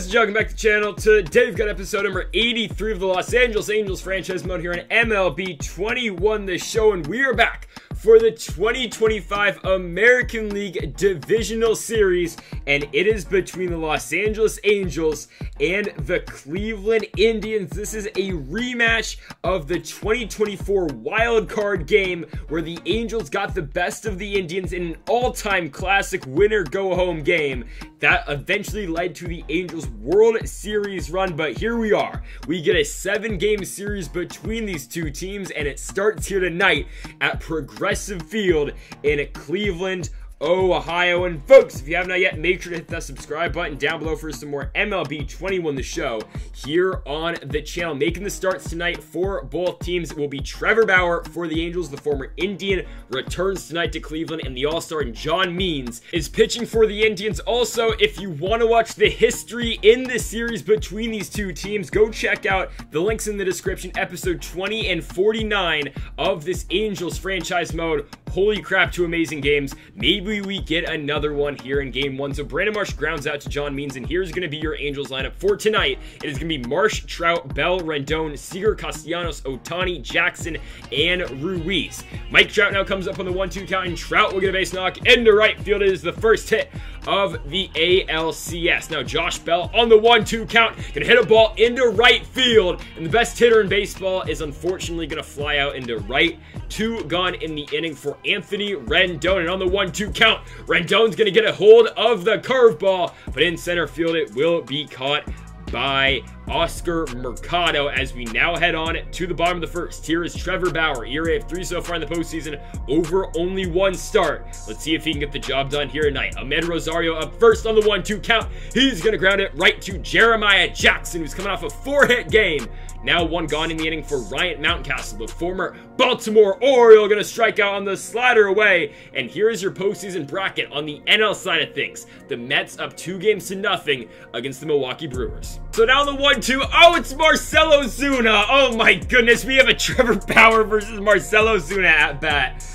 guys, welcome back to the channel. Today we've got episode number 83 of the Los Angeles Angels franchise mode here on MLB 21 the show, and we are back for the 2025 American League Divisional Series, and it is between the Los Angeles Angels and the Cleveland Indians. This is a rematch of the 2024 wild card game where the Angels got the best of the Indians in an all-time classic winner-go-home game that eventually led to the Angels World Series run. But here we are. We get a 7-game series between these two teams, and it starts here tonight at Progressive Field in Cleveland, Ohio. And folks, if you have not yet, make sure to hit that subscribe button down below for some more MLB 21 the show here on the channel. Making the starts tonight for both teams will be Trevor Bauer for the Angels. The former Indian returns tonight to Cleveland, and the all-star John Means is pitching for the Indians. Also, if you want to watch the history in this series between these two teams, go check out the links in the description. Episode 20 and 49 of this Angels franchise mode. Holy crap, two amazing games. Maybe we get another one here in game one. So Brandon Marsh grounds out to John Means, and here's going to be your Angels lineup for tonight. It is going to be Marsh, Trout, Bell, Rendon, Seager, Castellanos, Ohtani, Jackson, and Ruiz. Mike Trout now comes up on the 1-2 count, and Trout will get a base knock into right field. It is the first hit of the ALCS. Now Josh Bell on the 1-2 count, gonna hit a ball into right field, and the best hitter in baseball is unfortunately gonna fly out into right. 2 gone in the inning for Anthony Rendon, and on the 1-2 count, Rendon's gonna get a hold of the curveball, but in center field it will be caught by Oscar Mercado as we now head on to the bottom of the first. Here is Trevor Bauer, ERA of 3 so far in the postseason, over only 1 start. Let's see if he can get the job done here tonight. Ahmed Rosario up first on the 1-2 count. He's going to ground it right to Jeremiah Jackson, who's coming off a 4-hit game. Now 1 gone in the inning for Ryan Mountcastle, the former Baltimore Oriole, going to strike out on the slider away. And here is your postseason bracket on the NL side of things. The Mets up 2-0 against the Milwaukee Brewers. So now the 1-2, oh, it's Marcell Ozuna. Oh my goodness, we have a Trevor Bauer versus Marcell Ozuna at bat.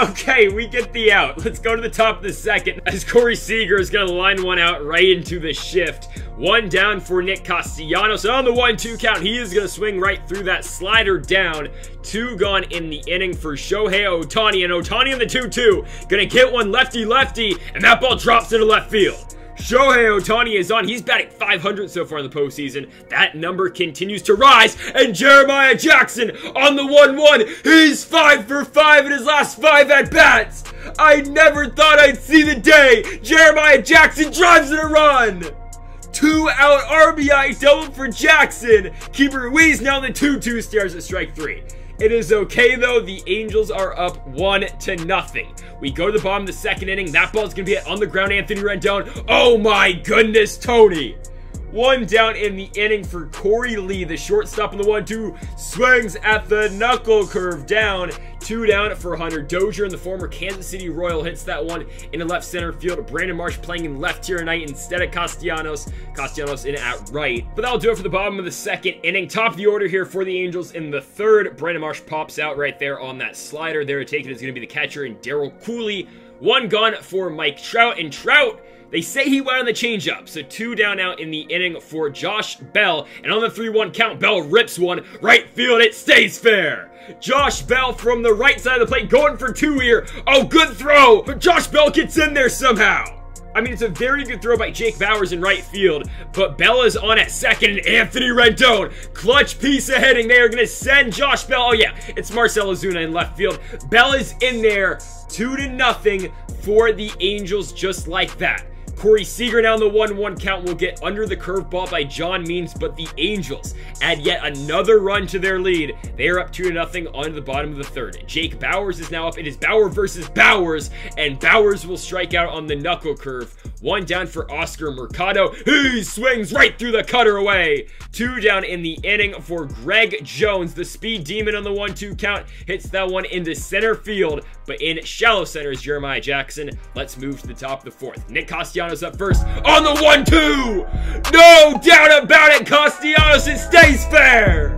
Okay, we get the out. Let's go to the top of the second as Corey Seager is going to line one out right into the shift. 1 down for Nick Castellanos. And on the 1-2 count, he is going to swing right through that slider down. 2 gone in the inning for Shohei Ohtani. And Ohtani on the 2-2. Going to get one lefty-lefty, and that ball drops into left field. Shohei Ohtani is on. He's batting .500 so far in the postseason. That number continues to rise. And Jeremiah Jackson on the 1-1. He's 5 for 5 in his last 5 at-bats. I never thought I'd see the day. Jeremiah Jackson drives in a run. 2-out RBI double for Jackson. Keeper Ruiz now on the 2-2 stares at strike 3. It is okay, though. The Angels are up 1-0. We go to the bottom of the second inning. That ball's going to be on the ground. Anthony Rendon. Oh, my goodness, Tony. 1 down in the inning for Corey Lee. The shortstop on the 1-2 swings at the knuckle curve down. 2 down for Hunter Dozier, and the former Kansas City Royal hits that one into left center field. Brandon Marsh playing in left here tonight instead of Castellanos. Castellanos in at right. But that'll do it for the bottom of the second inning. Top of the order here for the Angels in the third. Brandon Marsh pops out right there on that slider. There to take it is going to be the catcher in Darryl Cooley. 1 gone for Mike Trout, and Trout, they say he went on the changeup, so 2 down out in the inning for Josh Bell. And on the 3-1 count, Bell rips one right field. It stays fair. Josh Bell from the right side of the plate going for 2 here. Oh, good throw, but Josh Bell gets in there somehow. I mean, it's a very good throw by Jake Bauers in right field, but Bell is on at second, and Anthony Rendon, clutch piece of hitting. They are going to send Josh Bell. Oh, yeah, it's Marcell Ozuna in left field. Bell is in there, 2-0 for the Angels just like that. Corey Seager now on the 1-1 count will get under the curveball by John Means, but the Angels add yet another run to their lead. They are up 2-0 on the bottom of the third. Jake Bauers is now up. It is Bauer versus Bauers, and Bauers will strike out on the knuckle curve. 1 down for Oscar Mercado. He swings right through the cutter away. 2 down in the inning for Greg Jones. The speed demon on the 1-2 count hits that one into center field, but in shallow center is Jeremiah Jackson. Let's move to the top of the fourth. Nick Castellanos up first on the 1-2. No doubt about it, Castellanos. It stays fair.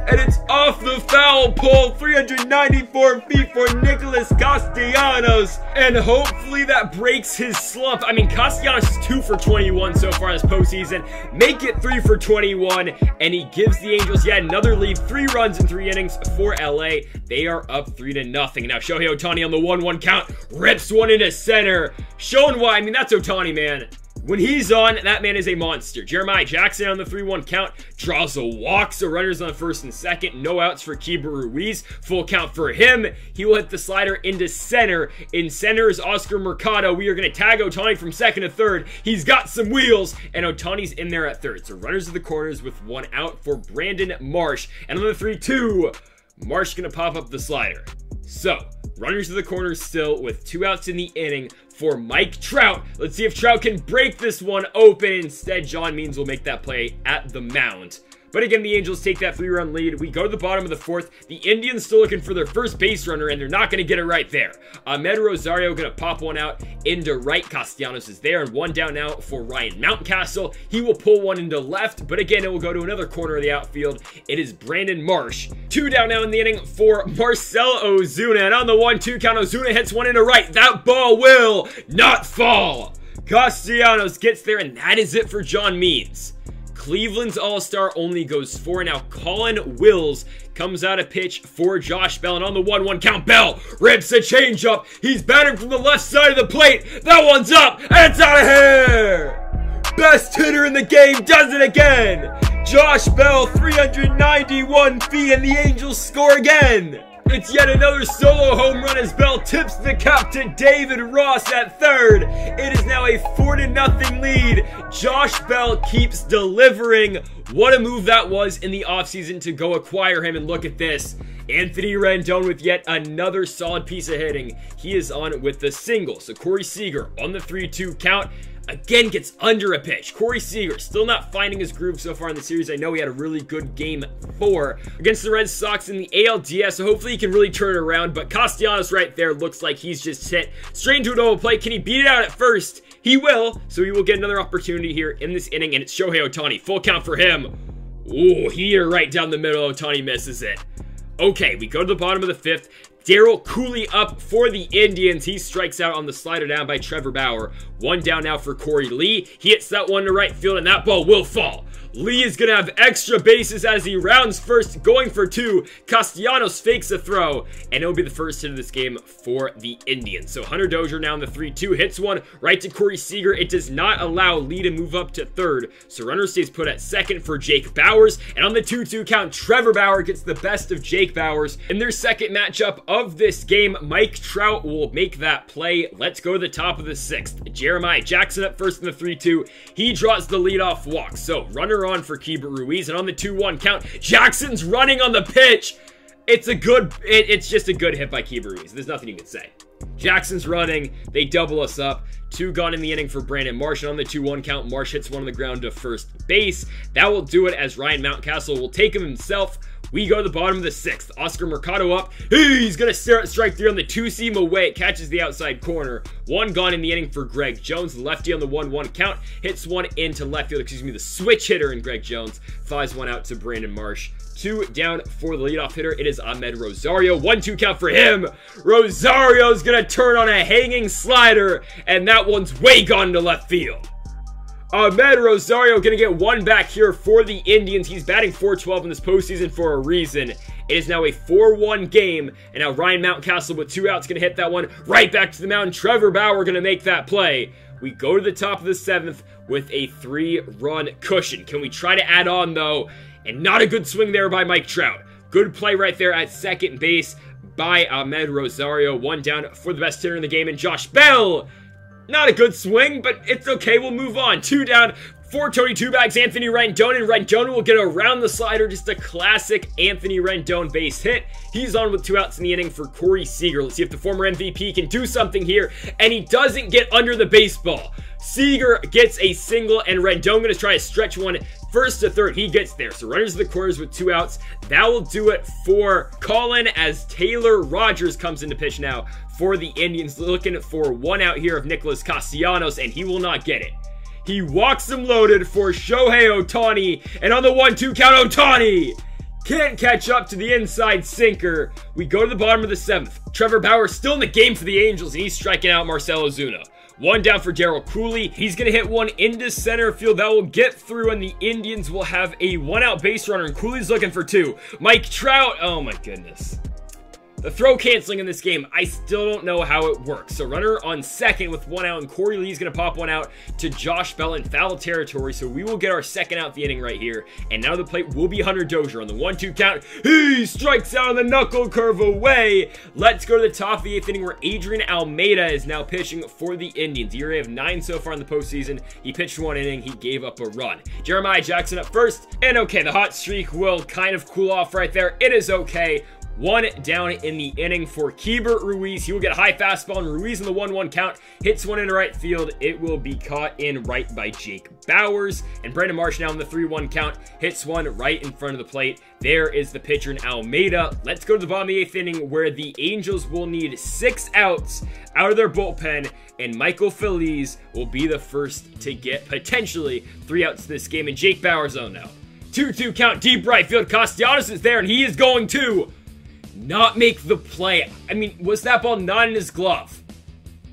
and it's off the foul pole. 394 feet for Nicholas Castellanos, and hopefully that breaks his slump. I mean, Castellanos is 2 for 21 so far this postseason. Make it 3 for 21, and he gives the Angels yet another lead. 3 runs in 3 innings for LA. They are up 3-0. Now Shohei Ohtani on the 1-1 count rips one into center, showing why. I mean, that's Ohtani, man. When he's on, that man is a monster. Jeremiah Jackson on the 3-1 count draws a walk, so runners on the first and second. No outs for Keibert Ruiz. Full count for him. He will hit the slider into center. In center is Oscar Mercado. We are going to tag Ohtani from second to third. He's got some wheels, and Ohtani's in there at third. So runners to the corners with 1 out for Brandon Marsh. And on the 3-2, Marsh going to pop up the slider. So runners to the corners still with 2 outs in the inning for Mike Trout. Let's see if Trout can break this one open. Instead, John Means will make that play at the mound. But again, the Angels take that 3-run lead. We go to the bottom of the 4th. The Indians still looking for their first base runner, and they're not going to get it right there. Ahmed Rosario going to pop one out into right. Castellanos is there, and 1 down now for Ryan Mountcastle. He will pull one into left, but again, it will go to another corner of the outfield. It is Brandon Marsh. 2 down now in the inning for Marcell Ozuna, and on the 1-2 count, Ozuna hits one into right. That ball will not fall. Castellanos gets there, and that is it for John Means. Cleveland's All-Star only goes 4. Now Colin Wills comes out a pitch for Josh Bell, and on the 1-1 count, Bell rips a changeup. He's batting from the left side of the plate. That one's up, and it's out of here. Best hitter in the game does it again. Josh Bell, 391 feet, and the Angels score again. It's yet another solo home run as Bell tips the cap to David Ross at third. It is now a 4-0 lead. Josh Bell keeps delivering. What a move that was in the offseason to go acquire him, and look at this. Anthony Rendon with yet another solid piece of hitting. He is on with the single. So Corey Seager on the 3-2 count. Again, gets under a pitch. Corey Seager still not finding his groove so far in the series. I know he had a really good game 4 against the Red Sox in the ALDS, so hopefully he can really turn it around. But Castellanos right there looks like he's just hit straight into a double play. Can he beat it out at first? He will, so he will get another opportunity here in this inning, and it's Shohei Ohtani. Full count for him. Ooh, here right down the middle. Ohtani misses it. Okay, we go to the bottom of the 5th. Darryl Cooley up for the Indians. He strikes out on the slider down by Trevor Bauer. 1 down now for Corey Lee. He hits that one to right field, and that ball will fall. Lee is going to have extra bases as he rounds first, going for 2. Castellanos fakes a throw, and it'll be the first hit of this game for the Indians. So Hunter Dozier now in the 3-2, hits one right to Corey Seager. It does not allow Lee to move up to third, so runner stays put at second for Jake Bauers. And on the 2-2 count, Trevor Bauer gets the best of Jake Bauers. In their second matchup of this game, Mike Trout will make that play. Let's go to the top of the 6th. Jeremiah Jackson up first in the 3-2. He draws the leadoff walk, so runner on for Keibert Ruiz, and on the 2-1 count, Jackson's running on the pitch. It's just a good hit by Keibert Ruiz. There's nothing you can say. Jackson's running. They double us up. 2 gone in the inning for Brandon Marsh, and on the 2-1 count, Marsh hits one on the ground to first base. That will do it as Ryan Mountcastle will take him himself. We go to the bottom of the 6th. Oscar Mercado up. He's going to stare at strike 3 on the 2-seam away. It catches the outside corner. 1 gone in the inning for Greg Jones. The lefty on the 1-1 count hits one into left field. Excuse me, the switch hitter in Greg Jones flies one out to Brandon Marsh. 2 down for the leadoff hitter. It is Ahmed Rosario. 1-2 count for him. Rosario's going to turn on a hanging slider, and that one's way gone to left field. Ahmed Rosario going to get 1 back here for the Indians. He's batting .412 in this postseason for a reason. It is now a 4-1 game, and now Ryan Mountcastle with 2 outs going to hit that one right back to the mound. Trevor Bauer going to make that play. We go to the top of the 7th with a 3-run cushion. Can we try to add on, though? And not a good swing there by Mike Trout. Good play right there at second base by Ahmed Rosario. 1 down for the best hitter in the game, and Josh Bell. Not a good swing, but it's okay. We'll move on. 2 down for Tony Two-Bags, Anthony Rendon, and Rendon will get around the slider. Just a classic Anthony Rendon base hit. He's on with 2 outs in the inning for Corey Seager. Let's see if the former MVP can do something here, and he doesn't get under the baseball. Seager gets a single, and Rendon going to try to stretch one first to third. He gets there. So runners to the corners with 2 outs. That will do it for Colin as Taylor Rogers comes into pitch now for the Indians, looking for 1 out here of Nicholas Castellanos, and he will not get it. He walks him loaded for Shohei Ohtani, and on the 1-2 count, Ohtani can't catch up to the inside sinker. We go to the bottom of the 7th. Trevor Bauer still in the game for the Angels, and he's striking out Marcell Ozuna. One down for Darryl Cooley. He's going to hit one into center field. That will get through, and the Indians will have a 1-out base runner, and Cooley's looking for 2. Mike Trout. Oh, my goodness. The throw canceling in this game, I still don't know how it works. So runner on second with 1 out, and Corey Lee's going to pop 1 out to Josh Bell in foul territory. So we will get our 2nd out the inning right here. And now the plate will be Hunter Dozier on the 1-2 count. He strikes out on the knuckle curve away. Let's go to the top of the 8th inning where Adrian Almeida is now pitching for the Indians. ERA of 9 so far in the postseason. He pitched 1 inning. He gave up a run. Jeremiah Jackson up first. And okay, the hot streak will kind of cool off right there. It is okay. 1 down in the inning for Keibert Ruiz. He will get a high fastball, and Ruiz in the 1-1 count hits one into right field. It will be caught in right by Jake Bauers. And Brandon Marsh now in the 3-1 count hits one right in front of the plate. There is the pitcher in Almeida. Let's go to the bottom of the 8th inning where the Angels will need 6 outs out of their bullpen, and Michael Feliz will be the first to get potentially 3 outs this game. And Jake Bauers, oh no. 2-2 count, deep right field. Castellanos is there, and he is going to not make the play. I mean, was that ball not in his glove?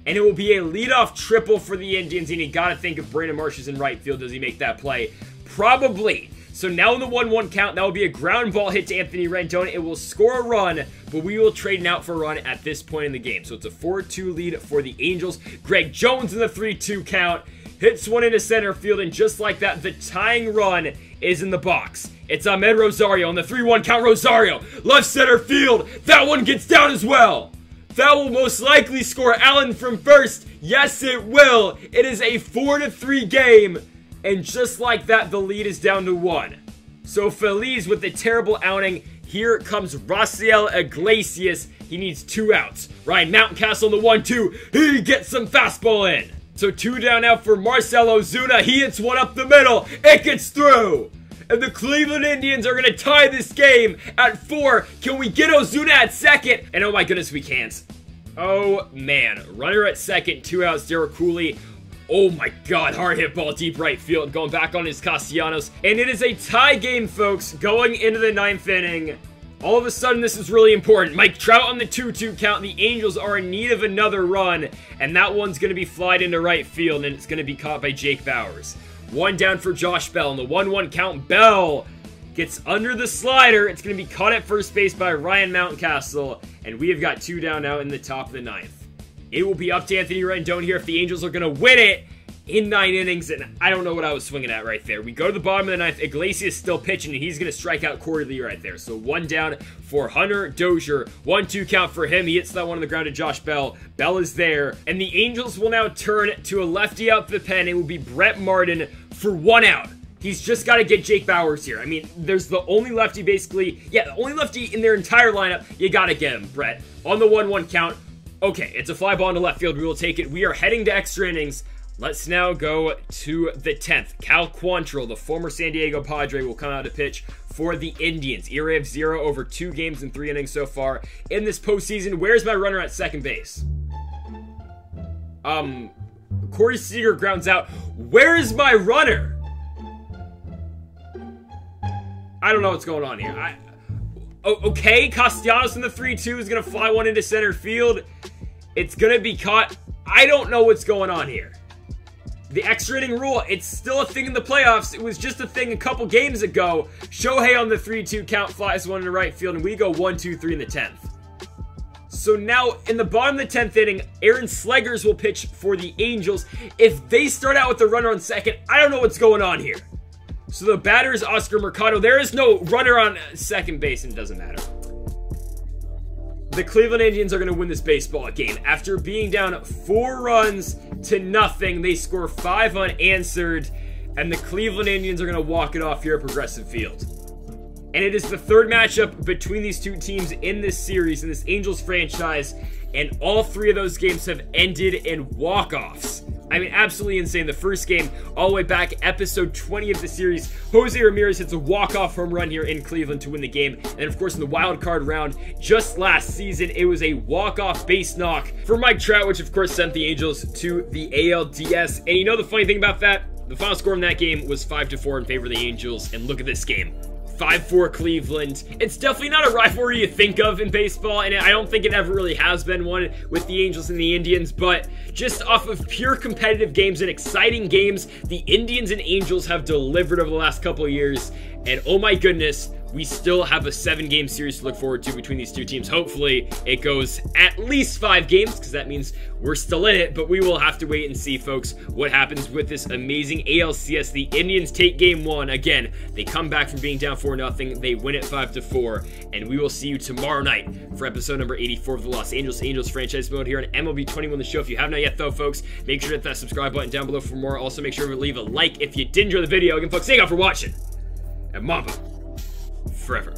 And it will be a leadoff triple for the Indians, and you gotta think if Brandon Marsh is in right field, does he make that play? Probably. So now in the 1-1 count, that will be a ground ball hit to Anthony Rendon. It will score a run, but we will trade an out for a run at this point in the game. So it's a 4-2 lead for the Angels. Greg Jones in the 3-2 count hits one into center field, and just like that, the tying run is in the box. It's Ahmed Rosario on the 3-1 count. Rosario, left center field. That one gets down as well. That will most likely score Allen from first. Yes, it will. It is a 4-3 game. And just like that, the lead is down to 1. So Feliz with the terrible outing. Here comes Raciel Iglesias. He needs 2 outs. Ryan Mountcastle on the 1-2. He gets some fastball in. So 2 down now for Marcell Ozuna. He hits one up the middle. It gets through. And the Cleveland Indians are going to tie this game at 4. Can we get Ozuna at second? And oh my goodness, we can't. Oh man. Runner at second, 2 outs, Darryl Cooley. Oh my god, hard hit ball deep right field. Going back on his Castellanos. And it is a tie game, folks, going into the 9th inning. All of a sudden, this is really important. Mike Trout on the 2-2 count. The Angels are in need of another run. And that one's going to be flied into right field, and it's going to be caught by Jake Bauers. 1 down for Josh Bell. In the 1-1 count, Bell gets under the slider. It's going to be caught at first base by Ryan Mountcastle. And we have got 2 down now in the top of the 9th. It will be up to Anthony Rendon here if the Angels are going to win it in 9 innings. And I don't know what I was swinging at right there. We go to the bottom of the 9th. Iglesias still pitching, and he's going to strike out Corey Lee right there. So 1 down for Hunter Dozier. 1-2 count for him. He hits that one on the ground to Josh Bell. Bell is there. And the Angels will now turn to a lefty out the pen. It will be Brett Martin for 1 out. He's just got to get Jake Bauers here. I mean, there's the only lefty basically. Yeah, the only lefty in their entire lineup. You got to get him, Brett. On the 1-1 count. Okay, it's a fly ball into left field. We will take it. We are heading to extra innings. Let's now go to the 10th. Cal Quantrill, the former San Diego Padre, will come out to pitch for the Indians. ERA of 0 over 2 games and 3 innings so far in this postseason. Where's my runner at second base? Corey Seager grounds out. Where is my runner? I don't know what's going on here. Okay, Castellanos in the 3-2 is going to fly one into center field. It's going to be caught. I don't know what's going on here. The extra inning rule, it's still a thing in the playoffs. It was just a thing a couple games ago. Shohei on the 3-2 count flies one into right field, and we go 1-2-3 in the 10th. So now, in the bottom of the 10th inning, Aaron Slegers will pitch for the Angels. If they start out with the runner on second, I don't know what's going on here. So the batter is Oscar Mercado. There is no runner on second base, and it doesn't matter. The Cleveland Indians are going to win this baseball game. After being down 4-0, they score 5 unanswered, and the Cleveland Indians are going to walk it off here at Progressive Field. And it is the 3rd matchup between these 2 teams in this series, in this Angels franchise, and all 3 of those games have ended in walk-offs. I mean, absolutely insane. The first game, all the way back, episode 20 of the series, Jose Ramirez hits a walk-off home run here in Cleveland to win the game. And of course, in the wild card round, just last season, it was a walk-off base knock for Mike Trout, which of course sent the Angels to the ALDS. And you know the funny thing about that? The final score in that game was 5-4 in favor of the Angels. And look at this game. 5-4 Cleveland. It's definitely not a rivalry you think of in baseball, and I don't think it ever really has been one with the Angels and the Indians, but just off of pure competitive games and exciting games, the Indians and Angels have delivered over the last couple of years, and oh my goodness, we still have a 7-game series to look forward to between these two teams. Hopefully, it goes at least 5 games, because that means we're still in it, but we will have to wait and see, folks, what happens with this amazing ALCS. The Indians take game 1. Again, they come back from being down 4-0. They win it 5-4, and we will see you tomorrow night for episode number 84 of the Los Angeles Angels franchise mode here on MLB 21 The Show. If you have not yet, though, folks, make sure to hit that subscribe button down below for more. Also, make sure to leave a like if you did enjoy the video. Again, folks, thank you all for watching, and Mamba forever.